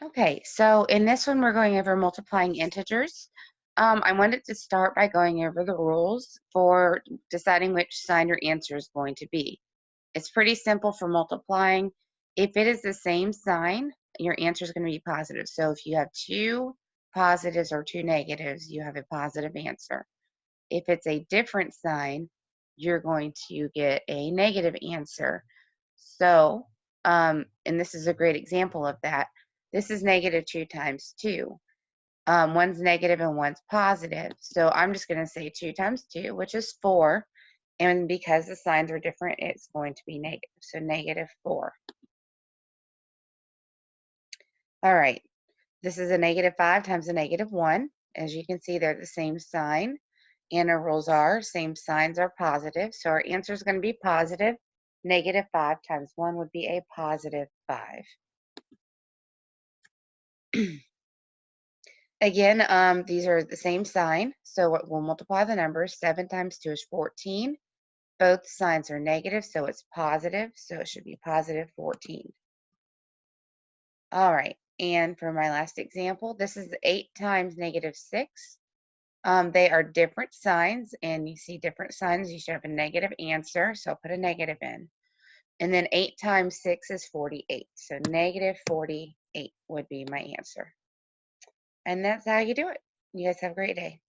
Okay, so in this one, we're going over multiplying integers. I wanted to start by going over the rules for deciding which sign your answer is going to be. It's pretty simple for multiplying. If it is the same sign, your answer is going to be positive. So if you have two positives or two negatives, you have a positive answer. If it's a different sign, you're going to get a negative answer. So, and this is a great example of that. This is negative 2 times 2. One's negative and one's positive. So I'm just going to say 2 times 2, which is 4. And because the signs are different, it's going to be negative. So negative 4. All right. This is a negative 5 times a negative 1. As you can see, they're the same sign. And our rules are same signs are positive. So our answer is going to be positive. Negative 5 times 1 would be a positive 5. Again, these are the same sign. So we'll multiply the numbers. 7 times 2 is 14. Both signs are negative, so it's positive. So it should be positive 14. All right. And for my last example, this is 8 times negative 6. They are different signs, and you see different signs, you should have a negative answer, so I'll put a negative in. And then 8 times 6 is 48, so negative 48 would be my answer. And that's how you do it. You guys have a great day.